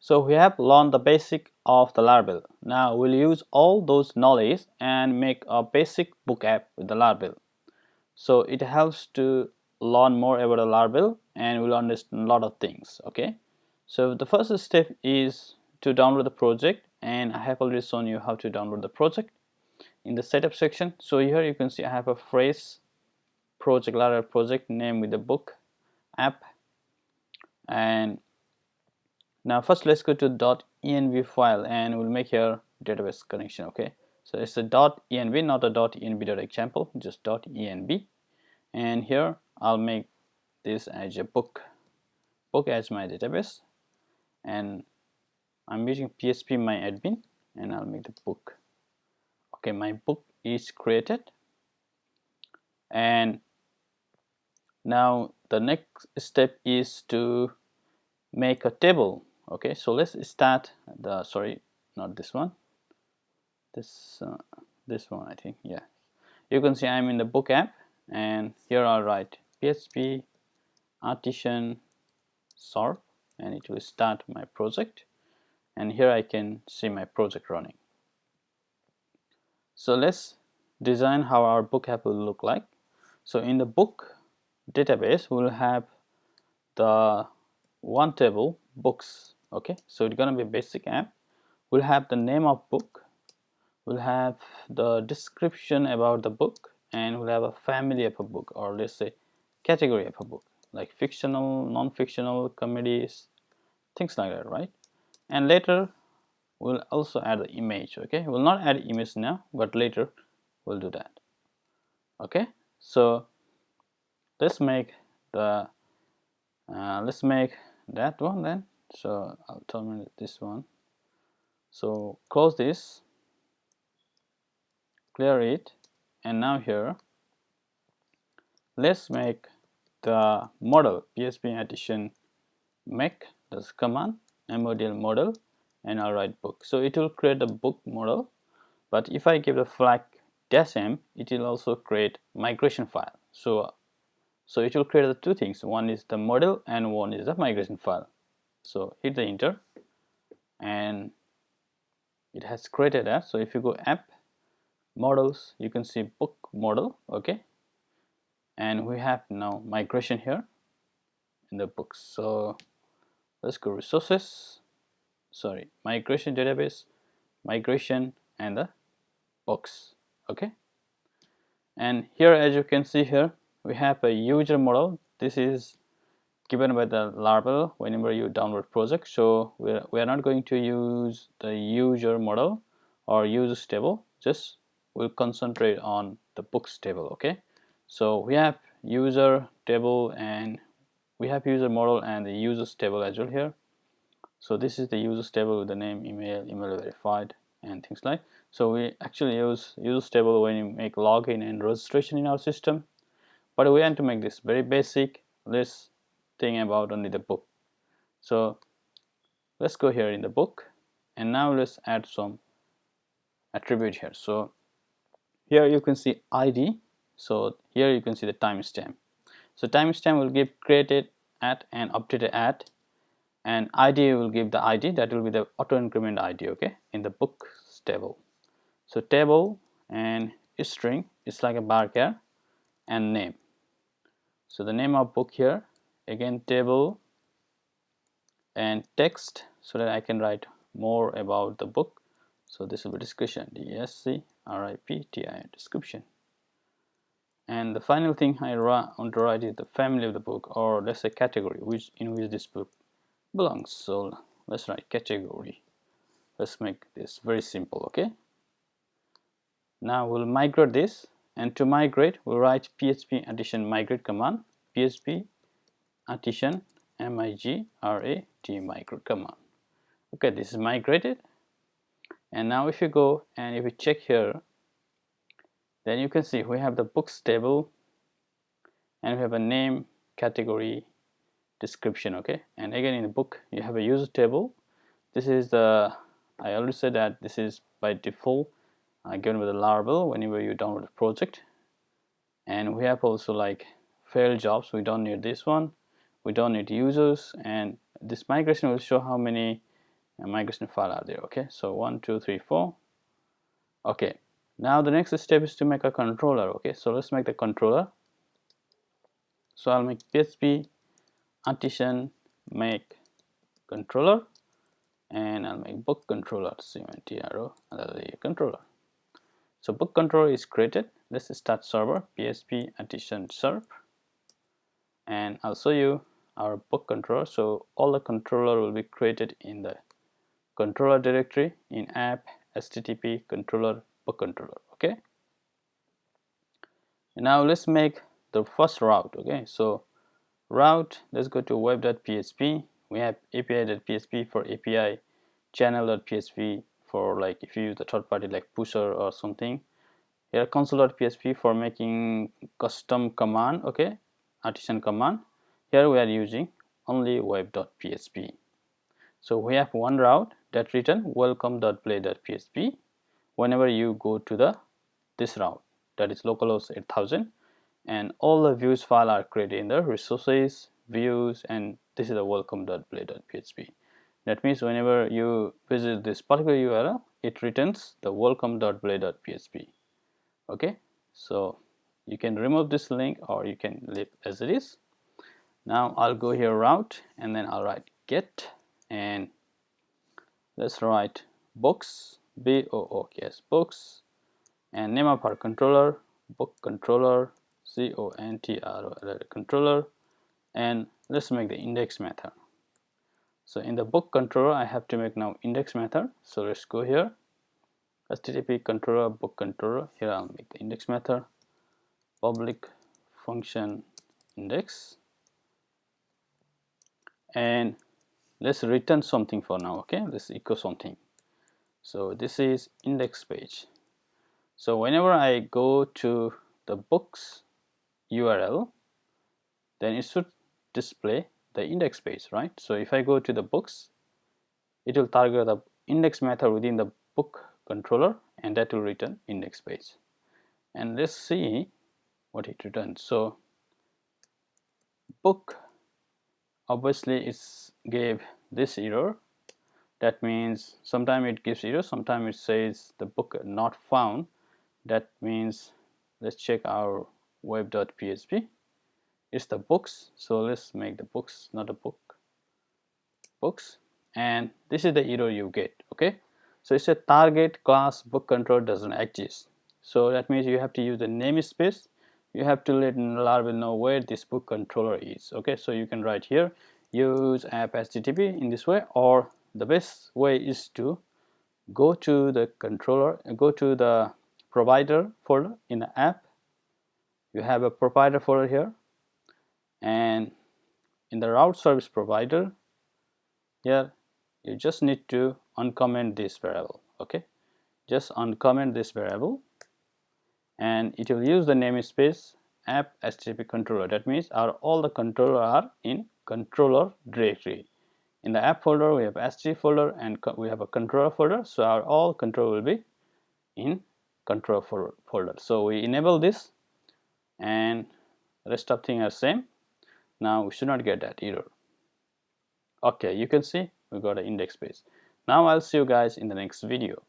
So we have learned the basic of the Laravel. Now we'll use all those knowledge and make a basic book app with the Laravel. So it helps to learn more about the Laravel and we'll understand a lot of things. Okay, so the first step is to download the project, and I have already shown you how to download the project in the setup section. So here you can see I have a phrase project, Laravel project name with the book app. And now first let's go to .env file and we'll make your database connection. Okay, so it's a .env, not a .env.example, just .env. And here I'll make this as a book as my database, and I'm using PHP my admin, and I'll make the book. Okay, my book is created, and now the next step is to make a table. Okay, so let's start the, sorry, not this one, this one I think, yeah. You can see I'm in the book app, and here I'll write PHP artisan sort, and it will start my project, and here I can see my project running. So let's design how our book app will look like. So in the book database we'll have the one table books. Okay, so it's gonna be a basic app. We'll have the name of book, we'll have the description about the book, and we'll have a family of a book, or let's say category of a book, like fictional, non-fictional, comedies, things like that, right? And later we'll also add the image. Okay, we'll not add image now, but later we'll do that. Okay, so let's make the let's make that one then. So I'll terminate this one. So close this, clear it, and now here let's make the model PHP addition make, that's command model model, and I'll write book. So it will create the book model, but if I give the flag -m, it will also create migration file. So it will create the two things, one is the model and one is the migration file. So hit the enter, and it has created that. So if you go app models, you can see book model. Okay, and we have now migration here in the books. So let's go resources, sorry, migration database, migration, and the books. Okay, and here as you can see here we have a user model. This is given by the Laravel whenever you download project. So we are not going to use the user model or users table, just we'll concentrate on the books table. Okay, so we have user table and we have user model and the users table as well here. So this is the users table with the name, email verified, and things like. So we actually use users table when you make login and registration in our system, but we want to make this very basic. Let's think about only the book. So let's go here in the book, and now let's add some attribute here. So here you can see ID. So here you can see the timestamp. So timestamp will give created at and updated at, and ID will give the ID, that will be the auto increment ID. Okay, in the books table. So table and string is like a varchar, and name. So the name of book here, again table and text, so that I can write more about the book. So this will be description, DSCRIPTI, description. And the final thing I want to write is the family of the book, or let's say category, in which this book belongs. So let's write category. Let's make this very simple. Okay, now we'll migrate this, and to migrate we'll write PHP addition migrate command, PHP addition migrate migrate command. Okay, this is migrated, and now if you go and if you check here, then you can see we have the books table, and we have a name, category, description. Okay, and again in the book you have a user table. This is the, I already said that this is by default given by the Laravel whenever you download a project. And we have also like failed jobs, we don't need this one, we don't need users, and this migration will show how many and migration file are there. Okay, so 1 2 3 4. Okay, now the next step is to make a controller. Okay, so let's make the controller. So I'll make PHP artisan make controller, and I'll make book controller, CONTRO, controller. So book controller is created. Let's start server PHP artisan serve, and I'll show you our book controller. So all the controller will be created in the controller directory in app http controller book controller. Okay, and now let's make the first route. Okay, so route, let's go to web.php. we have api.php for API, channel.php for like if you use the third party like pusher or something. Here console.php for making custom command. Okay, artisan command. Here we are using only web.php. So we have one route that return welcome.play.php whenever you go to this route, that is localhost 8000, and all the views file are created in the resources, views, and this is the welcome.play.php. That means whenever you visit this particular URL, it returns the welcome.play.php. Okay, so you can remove this link or you can leave as it is. Now I'll go here route, and then I'll write get, and let's write books, BOOKS, books, and name of our controller, book controller, CONTROLLER controller, and let's make the index method. So in the book controller I have to make now index method. So let's go here, http controller book controller. Here I'll make the index method, public function index, and let's return something for now. Okay, let's echo something. So this is index page. So whenever I go to the books URL, then it should display the index page, right? So if I go to the books, it will target the index method within the book controller, and that will return index page. And let's see what it returns. So book, obviously it's gave this error. That means sometimes it gives error, sometimes it says the book not found. That means let's check our web.php. It's the books, so let's make the books, not a book, books, and this is the error you get. Okay, so it's a target class book controller doesn't exist. So that means you have to use the namespace. You have to let Laravel know where this book controller is. Okay, so you can write here use app http in this way, or the best way is to go to the controller, go to the provider folder in the app. You have a provider folder here, and in the route service provider here you just need to uncomment this variable. Okay, just uncomment this variable, and it will use the namespace app http controller. That means all the controller are in controller directory. In the app folder we have http folder and we have a controller folder, so all controller will be in controller folder. So we enable this, and rest of things are same. Now we should not get that error. Okay, you can see we got an index page. Now I'll see you guys in the next video.